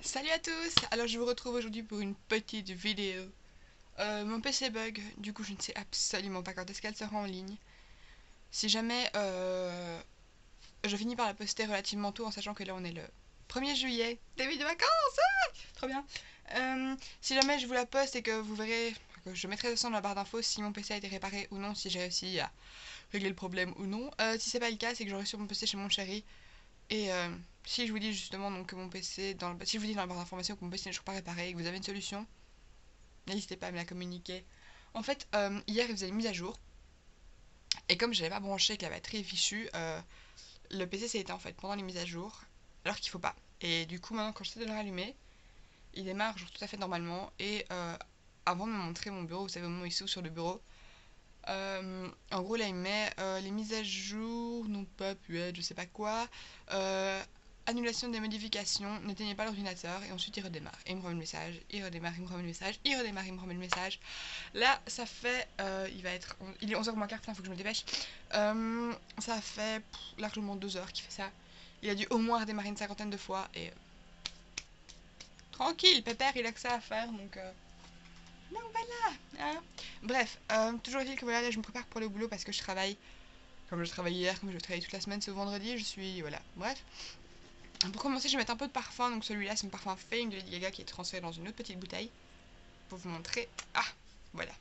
Salut à tous. Alors je vous retrouve aujourd'hui pour une petite vidéo. Mon PC bug, du coup je ne sais absolument pas quand est-ce qu'elle sera en ligne. Si jamais je finis par la poster relativement tôt en sachant que là on est le 1er juillet, début de vacances, trop bien. Si jamais je vous la poste et que vous verrez, que je mettrai ça dans la barre d'infos si mon PC a été réparé ou non, si j'ai réussi à régler le problème ou non. Si c'est pas le cas, c'est que j'aurai sur mon PC chez mon chéri. Et si je vous dis justement donc que mon PC, si je vous dis dans la barre d'information que mon PC n'est toujours pas réparé et que vous avez une solution, n'hésitez pas à me la communiquer. En fait, hier il faisait une mise à jour et comme je n'avais pas branché avec la batterie fichue, le PC s'est éteint en fait pendant les mises à jour, alors qu'il faut pas. Et du coup maintenant quand j'essaie de le rallumer, il démarre genre tout à fait normalement et avant de me montrer mon bureau, vous savez au moment où il s'ouvre sur le bureau, en gros là il met les mises à jour n'ont pas pu être je sais pas quoi, annulation des modifications, n'éteignez pas l'ordinateur et ensuite il redémarre. Et il me remet le message, il redémarre, il me remet le message, il redémarre, il me remet le message. Là ça fait, il est 11h moins quart, putain faut que je me dépêche. Ça fait largement 2 heures qu'il fait ça. Il a dû au moins redémarrer une cinquantaine de fois et tranquille, pépère il a que ça à faire donc voilà, hein. Bref, toujours est-il que voilà, là je me prépare pour le boulot parce que je travaille. Comme je travaillais hier, comme je travaille toute la semaine ce vendredi, je suis. Voilà, bref. Pour commencer, je vais mettre un peu de parfum. Donc celui-là, c'est mon parfum Fame de Lady Gaga qui est transféré dans une autre petite bouteille. Pour vous montrer. Ah, voilà.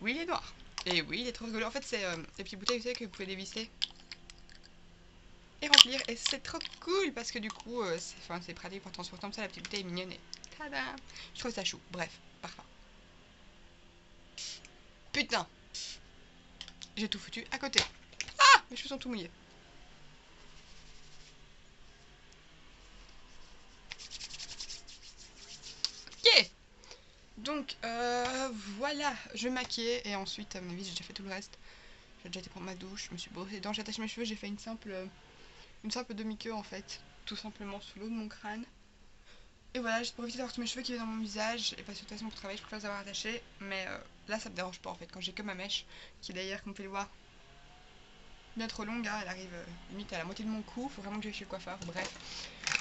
Oui, il est noir. Et oui, il est trop rigolo. En fait, c'est des petites bouteilles, vous savez, que vous pouvez dévisser et remplir. Et c'est trop cool parce que du coup, c'est pratique pour transporter comme ça. La petite bouteille est mignonne et tada. Je trouve ça chou. Bref, parfum. Putain, j'ai tout foutu à côté. Ah, mes cheveux sont tout mouillés. Ok. Donc, voilà, je vais maquiller et ensuite, à mon avis, j'ai déjà fait tout le reste. J'ai déjà été prendre ma douche, je me suis brossé les dents, j'ai attaché mes cheveux, j'ai fait une simple demi-queue en fait, tout simplement sous l'eau de mon crâne. Et voilà, j'ai profité d'avoir tous mes cheveux qui étaient dans mon visage, et parce que de toute façon pour travailler, je préfère les avoir attachés, mais là ça me dérange pas en fait, quand j'ai que ma mèche, qui est d'ailleurs, comme vous pouvez le voir, bien trop longue, hein, elle arrive limite à la moitié de mon cou, faut vraiment que j'aille chez le coiffeur, bref.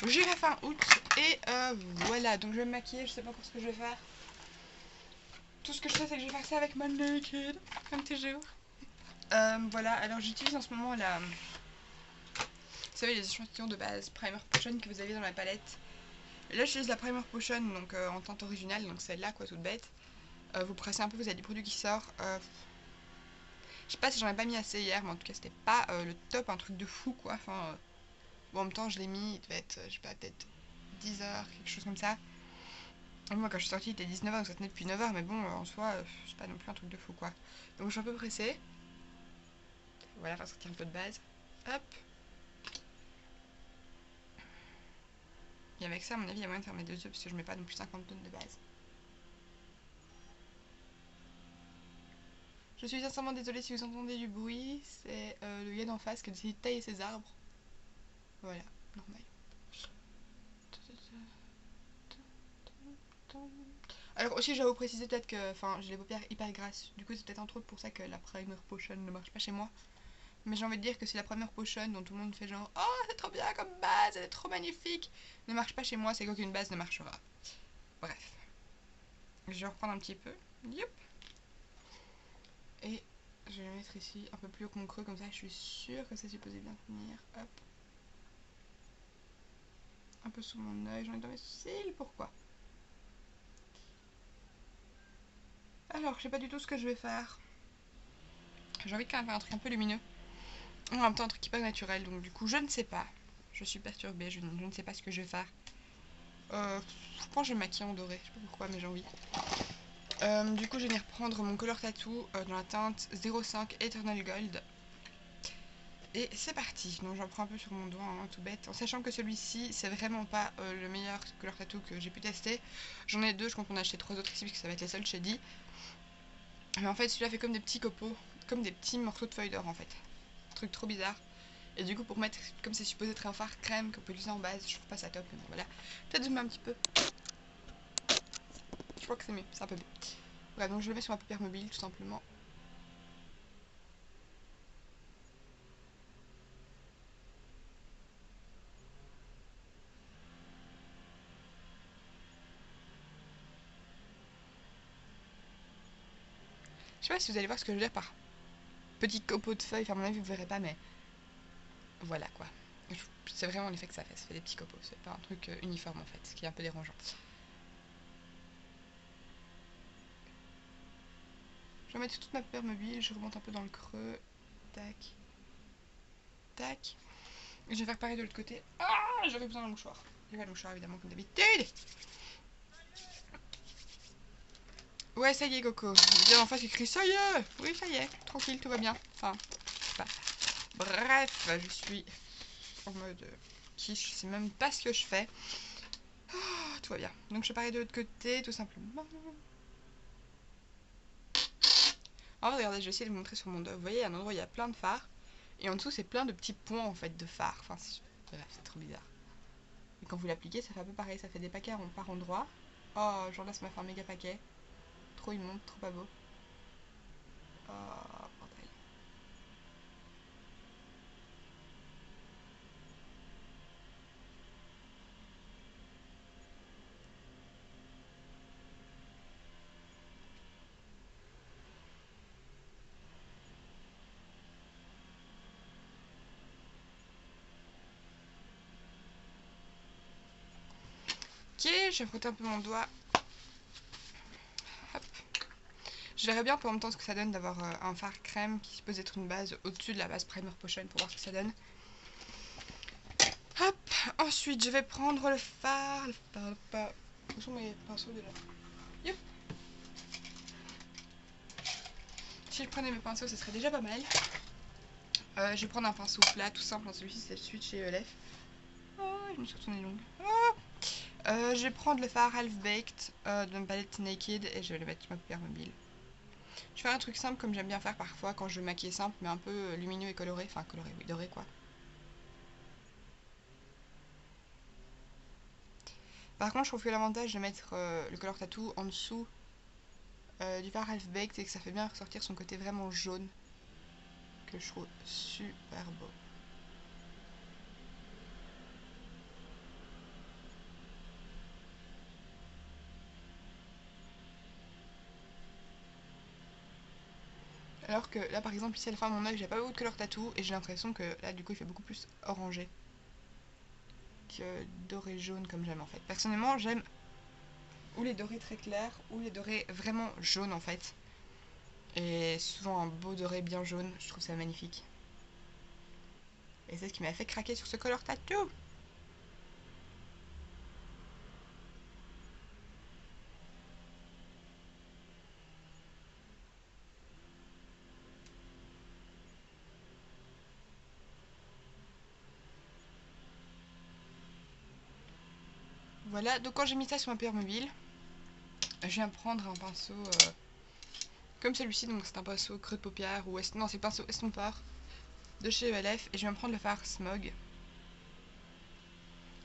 J'irai fin août, et voilà, donc je vais me maquiller, je sais pas encore ce que je vais faire. Tout ce que je sais, c'est que je vais faire ça avec ma Naked, comme toujours. Voilà, alors j'utilise en ce moment la. Vous savez, les échantillons de base Primer Potion que vous avez dans la palette. Et là, j'utilise la Primer Potion donc, en teinte originale, donc celle-là, quoi, toute bête. Vous pressez un peu, vous avez du produit qui sort. Je sais pas si j'en ai pas mis assez hier, mais en tout cas, c'était pas le top, un truc de fou, quoi. Enfin, bon, en même temps, je l'ai mis, il devait être, je sais pas, peut-être 10 heures, quelque chose comme ça. Et moi, quand je suis sortie, il était 19 h, donc ça tenait depuis 9 h, mais bon, en soi, c'est pas non plus un truc de fou, quoi. Donc, je suis un peu pressée. Voilà, faire sortir un peu de base. Hop. Et avec ça, à mon avis, il y a moyen de faire mes 2 œufs parce que je mets pas non plus 50 tonnes de base. Je suis sincèrement désolée si vous entendez du bruit, c'est le gars d'en face qui a décidé de tailler ses arbres. Voilà, normal. Alors aussi, j'avoue préciser peut-être que j'ai les paupières hyper grasses. Du coup, c'est peut-être entre autres pour ça que la primer potion ne marche pas chez moi. Mais j'ai envie de dire que si la première potion dont tout le monde fait genre oh c'est trop bien comme base, elle est trop magnifique, ne marche pas chez moi, c'est qu'aucune base ne marchera. Bref. Je vais reprendre un petit peu. Yep. Et je vais le mettre ici un peu plus haut que mon creux, comme ça je suis sûre que c'est supposé bien tenir. Hop. Un peu sous mon oeil, j'en ai dans mes cils, pourquoi? Alors, je sais pas du tout ce que je vais faire. J'ai envie de quand même faire un truc un peu lumineux. En même temps, un truc qui n'est pas naturel, donc du coup, je ne sais pas. Je suis perturbée, je ne sais pas ce que je vais faire. Je pense que je vais me maquiller en doré, je sais pas pourquoi, mais j'ai envie. Du coup, je vais venir prendre mon color tattoo dans la teinte 05 Eternal Gold. Et c'est parti. Donc j'en prends un peu sur mon doigt, hein, tout bête. En sachant que celui-ci, c'est vraiment pas le meilleur color tattoo que j'ai pu tester. J'en ai deux, je compte en acheter 3 autres ici, parce que ça va être les seuls chez Di. Mais en fait, celui-là fait comme des petits copeaux, comme des petits morceaux de feuilles d'or en fait. Un truc trop bizarre. Et du coup, pour mettre, comme c'est supposé être un fard crème qu'on peut utiliser en base, je trouve pas ça top. Mais bon, voilà. Peut-être zoomer un petit peu. Je crois que c'est mieux, c'est un peu mieux. Voilà, donc je le mets sur ma paupière mobile tout simplement. Je sais pas si vous allez voir ce que je veux dire par petit copeau de feuilles. Enfin, à mon avis, vous verrez pas, mais voilà quoi. C'est vraiment l'effet que ça fait. Ça fait des petits copeaux. C'est pas un truc uniforme en fait, ce qui est un peu dérangeant. Je vais mettre toute ma paire mobile. Je remonte un peu dans le creux. Tac. Tac. Et je vais faire pareil de l'autre côté. Ah, j'aurais besoin d'un mouchoir. J'ai pas de mouchoir évidemment comme d'habitude. Ouais, ça y est, Coco. Bien en face écrit ça y est. Oui, ça y est. Tranquille, tout va bien. Enfin, pas. Bref, je suis en mode quiche. Je sais même pas ce que je fais. Oh, tout va bien. Donc, je vais pareil de l'autre côté, tout simplement. Oh, regardez, je vais essayer de vous montrer sur mon dos. Vous voyez, il y a un endroit où il y a plein de phares. Et en dessous, c'est plein de petits points en fait de phares. Enfin, bref, c'est trop bizarre. Et quand vous l'appliquez, ça fait un peu pareil. Ça fait des paquets par endroit. Oh, genre là, ça m'a fait un méga paquet. Trop immonde, trop pas beau. Oh, bordel. Ok, je vais frotter un peu mon doigt. Hop. Je verrai bien pour en même temps ce que ça donne d'avoir un fard crème qui suppose être une base au-dessus de la base primer potion pour voir ce que ça donne. Hop, ensuite je vais prendre le fard. Où sont mes pinceaux déjà? Yep. Si je prenais mes pinceaux, ce serait déjà pas mal. Je vais prendre un pinceau plat tout simple. Celui-ci, c'est celui de chez ELF. Oh, je me suis retournée longue. Oh. Je vais prendre le fard Half Baked de ma palette Naked et je vais le mettre sur ma paupière mobile. Je vais faire un truc simple comme j'aime bien faire parfois quand je veux maquiller simple, mais un peu lumineux et coloré. Enfin, coloré, oui, doré quoi. Par contre, je trouve que l'avantage de mettre le color tattoo en dessous du fard Half Baked, c'est que ça fait bien ressortir son côté vraiment jaune, que je trouve super beau. Alors que là, par exemple, ici à la fin de mon œil, j'ai pas beaucoup de color tattoo et j'ai l'impression que là, du coup, il fait beaucoup plus orangé que doré jaune comme j'aime en fait. Personnellement, j'aime ou les dorés très clairs ou les dorés vraiment jaunes en fait. Et souvent un beau doré bien jaune, je trouve ça magnifique. Et c'est ce qui m'a fait craquer sur ce color tattoo. Voilà, donc quand j'ai mis ça sur ma paire mobile, je viens prendre un pinceau comme celui-ci, donc c'est un pinceau creux de paupière ou non, c'est pinceau estompeur de chez ELF et je viens prendre le fard Smog.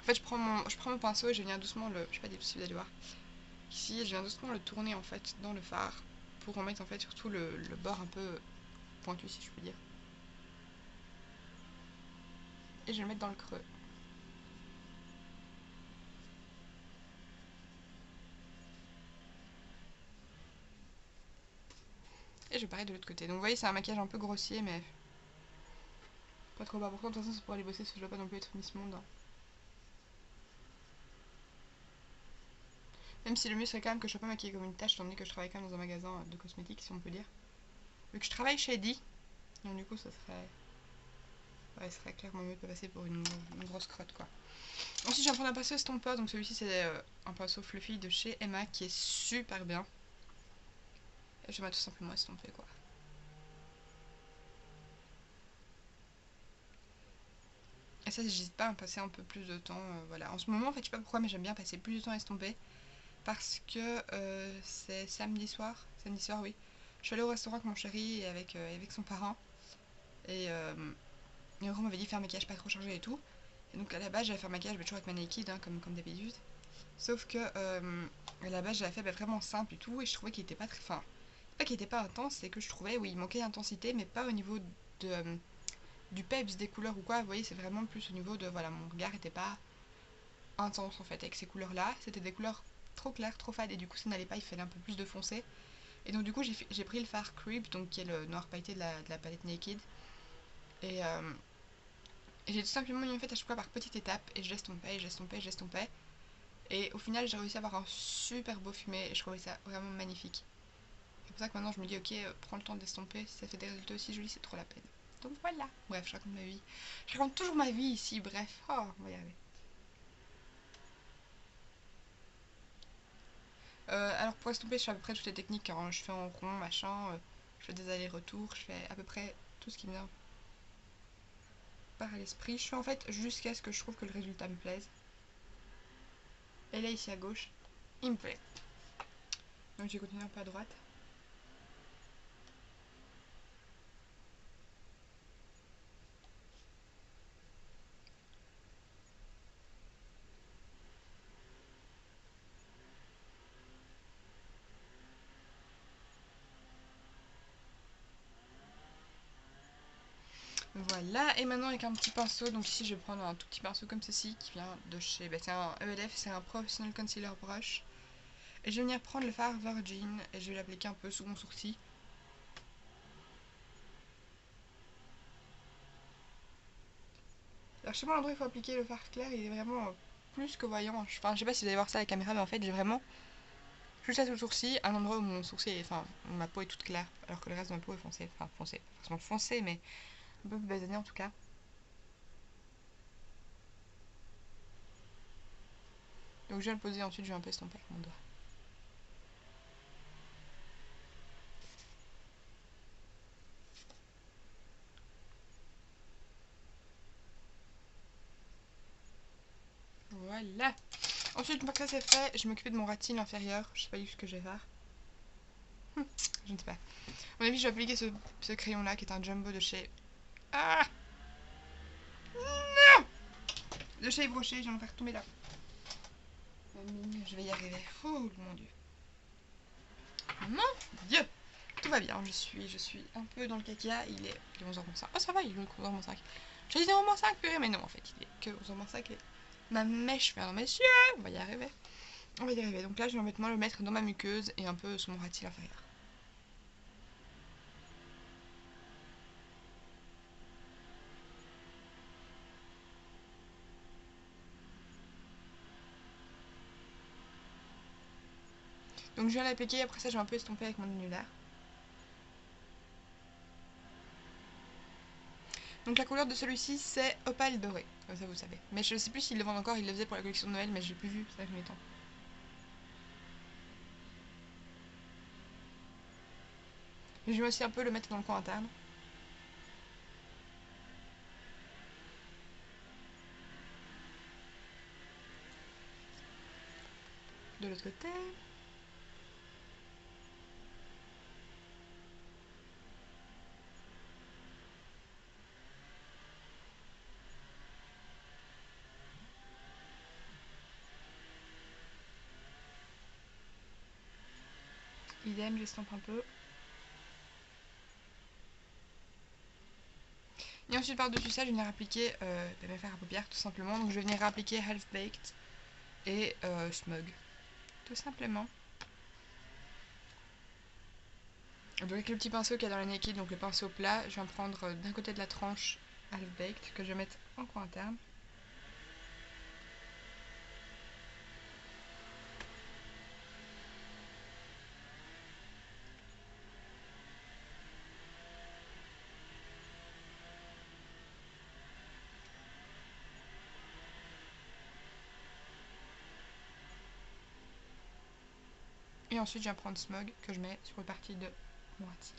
En fait, je prends mon pinceau et je viens doucement le, je sais pas si vous allez voir, ici, je viens doucement le tourner en fait dans le fard pour en mettre en fait surtout le bord un peu pointu si je peux dire. Et je vais le mettre dans le creux. Et je pareil de l'autre côté. Donc vous voyez, c'est un maquillage un peu grossier, mais pas trop important. De toute façon, c'est pour aller bosser, parce que je dois pas non plus être Miss Monde. Hein. Même si le mieux serait quand même que je sois pas maquillée comme une tâche, étant donné que je travaille quand même dans un magasin de cosmétiques, si on peut dire. Vu que je travaille chez Eddie, donc du coup, ça serait... Ouais, ce serait clairement mieux de pas passer pour une grosse crotte, quoi. Ensuite, je viens prendre un pinceau estompeur. Donc celui-ci, c'est un pinceau fluffy de chez Emma, qui est super bien. Et je vais tout simplement estomper, quoi. Et ça, j'hésite pas à passer un peu plus de temps. Voilà. En ce moment, en fait, je sais pas pourquoi, mais j'aime bien passer plus de temps à estomper. Parce que c'est samedi soir. Samedi soir, oui. Je suis allée au restaurant avec mon chéri et avec son parent. Et on m'avait dit faire un maquillage pas trop chargé et tout. Et donc à la base, j'avais fait un maquillage toujours avec ma naked, hein, comme d'habitude. Sauf que à la base, j'avais fait vraiment simple et tout. Et je trouvais qu'il était pas très. Enfin, pas qu'il était pas intense, c'est que je trouvais, oui, il manquait d'intensité, mais pas au niveau de. Du peps des couleurs ou quoi, vous voyez, c'est vraiment plus au niveau de, voilà, mon regard était pas intense en fait avec ces couleurs là, c'était des couleurs trop claires, trop fades et du coup ça n'allait pas, il fallait un peu plus de foncé. Et donc du coup j'ai pris le fard Creep, donc qui est le noir pailleté de la palette Naked. Et j'ai tout simplement mis en fait à chaque fois par petites étapes, et je l'estompais, je l'estompais, je l'estompais. Et au final j'ai réussi à avoir un super beau fumé, et je trouvais ça vraiment magnifique. C'est pour ça que maintenant je me dis ok, prends le temps d'estomper, si ça fait des résultats aussi jolis, c'est trop la peine. Donc voilà, bref, je raconte ma vie. Je raconte toujours ma vie ici, bref. Oh, on va y arriver. Alors pour estomper, je fais à peu près toutes les techniques, hein. Je fais en rond, machin, je fais des allers-retours, je fais à peu près tout ce qui me vient par l'esprit. Je fais en fait jusqu'à ce que je trouve que le résultat me plaise. Et là ici à gauche, il me plaît. Donc j'ai continué un peu à droite. Voilà, et maintenant avec un petit pinceau, donc ici je vais prendre un tout petit pinceau comme ceci qui vient de chez, c'est un ELF, c'est un Professional Concealer Brush. Et je vais venir prendre le fard Virgin et je vais l'appliquer un peu sous mon sourcil. Alors je sais pas l'endroit où il faut appliquer le fard clair, il est vraiment plus que voyant. Enfin je sais pas si vous allez voir ça à la caméra, mais en fait j'ai vraiment juste là sous le sourcil, un endroit où mon sourcil est, enfin ma peau est toute claire, alors que le reste de ma peau est foncé, enfin foncé, pas forcément foncé, mais un peu plus basané en tout cas. Donc je vais le poser, ensuite je vais un peu estomper avec mon doigt. Voilà. Ensuite, une fois que ça c'est fait, je m'occupe de mon ratil inférieur. Je sais pas du tout ce que je vais faire. Je ne sais pas. À mon avis, je vais appliquer ce crayon là qui est un jumbo de chez. Ah, de chez Yves Rocher, je vais en faire tomber là. Je vais y arriver. Oh mon dieu. Mon dieu. Tout va bien, je suis un peu dans le caca. Il est 11h05. Oh, ça va, il est 11h05. J'ai dit 11h05, purée, mais non, en fait, il est que 11h05 et ma mèche, mesdames, messieurs. On va y arriver. On va y arriver. Donc là, je vais maintenant le mettre dans ma muqueuse et un peu sous mon ratil inférieur. Donc je viens l'appliquer, après ça je vais un peu estomper avec mon annulaire. Donc la couleur de celui-ci c'est Opale Doré, comme ça vous savez. Mais je sais plus s'ils le vendent encore, ils le faisaient pour la collection de Noël, mais j'ai plus vu, ça fait temps. Je vais aussi un peu le mettre dans le coin interne. De l'autre côté. Idem, j'estompe un peu. Et ensuite par-dessus ça, je vais venir appliquer mes fards à paupières tout simplement. Donc je vais venir appliquer Half Baked et Smug. Tout simplement. Donc avec le petit pinceau qu'il y a dans la Naked, donc le pinceau plat, je vais prendre d'un côté de la tranche Half Baked que je vais mettre en coin interne. Et ensuite, je viens prendre Smog que je mets sur une partie de mon ratil.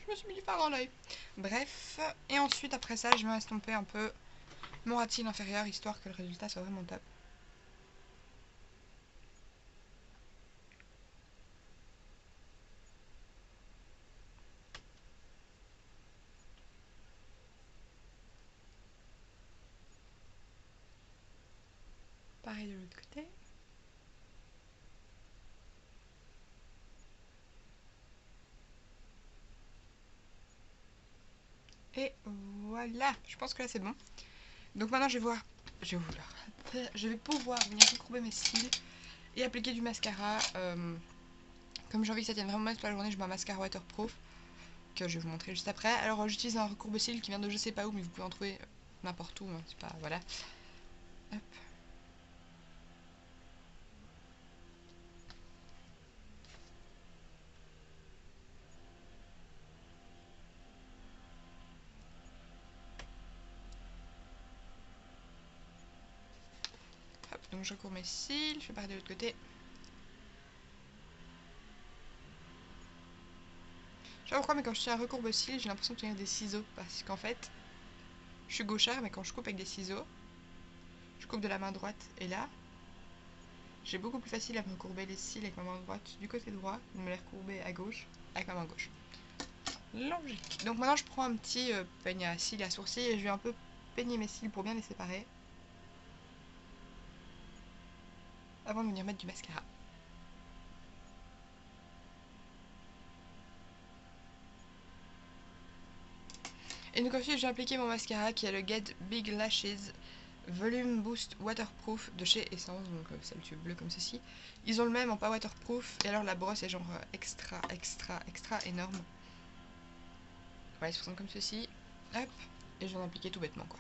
Je me suis mis du fard dans l'œil. Bref, et ensuite, après ça, je vais estomper un peu mon ratil inférieur, histoire que le résultat soit vraiment top. Pareil de l'autre côté. Et voilà, je pense que là c'est bon. Donc maintenant je vais pouvoir venir recourber mes cils et appliquer du mascara. Comme j'ai envie que ça tienne vraiment toute la journée, je mets un mascara waterproof que je vais vous montrer juste après. Alors j'utilise un recourbe-cils qui vient de je sais pas où, mais vous pouvez en trouver n'importe où, hein, c'est pas... voilà. Hop. Hop, donc je recours mes cils, je vais partir de l'autre côté. Je sais pas pourquoi, mais quand je suis à recourbe-cils, j'ai l'impression de tenir des ciseaux, parce qu'en fait, je suis gauchère, mais quand je coupe avec des ciseaux, je coupe de la main droite, et là, j'ai beaucoup plus facile à me recourber les cils avec ma main droite du côté droit, de me les recourber à gauche avec ma main gauche. Logique. Donc maintenant je prends un petit peigne à cils et à sourcils et je vais un peu peigner mes cils pour bien les séparer avant de venir mettre du mascara. Et donc ensuite j'ai appliqué mon mascara qui est le Get Big Lashes Volume Boost Waterproof de chez Essence, donc c'est le tube bleu comme ceci. Ils ont le même en pas waterproof et alors la brosse est genre extra énorme. Voilà, ils se présentent comme ceci. Hop, et je viens d'appliquer tout bêtement quoi.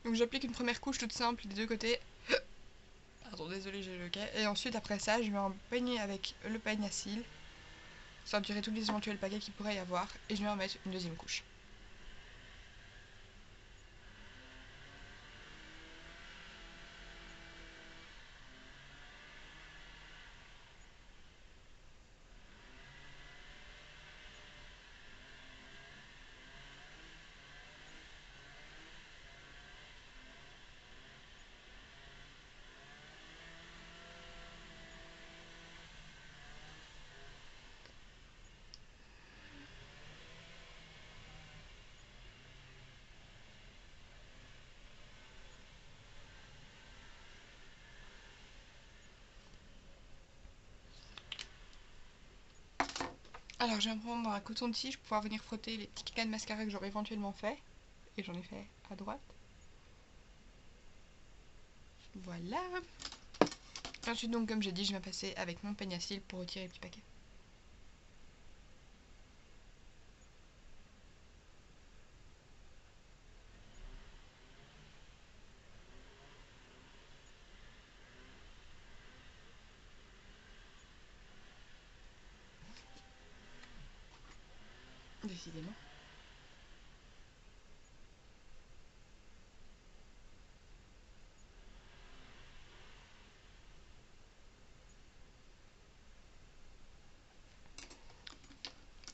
Donc j'applique une première couche toute simple des deux côtés. Pardon, désolé, j'ai le cas. Et ensuite, après ça, je vais en peigner avec le peigne à cils, sortirer tous les éventuels paquets qu'il pourrait y avoir, et je vais en mettre une deuxième couche. Alors, je vais prendre un coton-tige pour pouvoir venir frotter les petits cas de mascara que j'aurais éventuellement fait. Et j'en ai fait à droite. Voilà. Ensuite, donc, comme j'ai dit, je vais passer avec mon peigne à cils pour retirer les petits paquets. Décidément.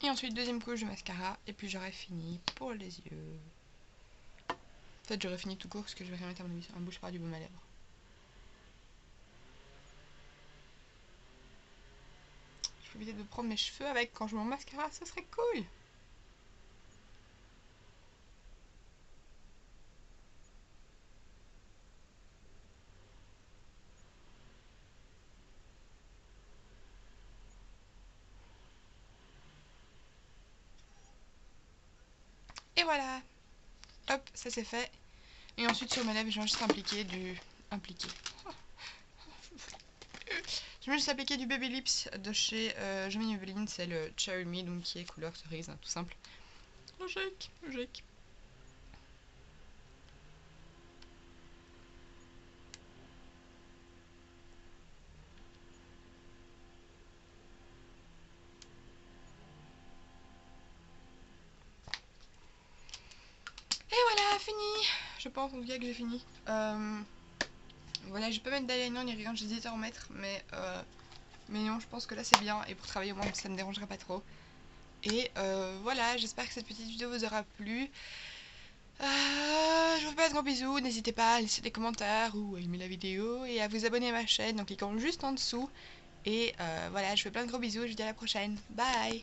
Et ensuite, deuxième couche de mascara. Et puis, j'aurai fini pour les yeux. En fait, j'aurais fini tout court parce que je vais rien mettre à mon avis sur un bouche par du baume à lèvres. Je vais éviter de prendre mes cheveux avec quand je mets mon mascara, ce serait cool. Et voilà. Hop, ça c'est fait. Et ensuite sur mes lèvres, je vais juste appliquer du... Je vais juste appliquer du Baby Lips de chez Gemini Eveline, c'est le Cherry Me, donc qui est couleur cerise, hein, tout simple. Logique, logique. Et voilà. a fini. Je pense en tout cas que j'ai fini. Voilà, je vais pas mettre d'eyeliner ni rien, j'hésite à en mettre, mais non, je pense que là c'est bien, et pour travailler au moins ça ne me dérangera pas trop. Et voilà, j'espère que cette petite vidéo vous aura plu. Je vous fais de gros bisous, n'hésitez pas à laisser des commentaires ou à aimer la vidéo et à vous abonner à ma chaîne en cliquant juste en dessous. Et voilà, je vous fais plein de gros bisous et je vous dis à la prochaine. Bye!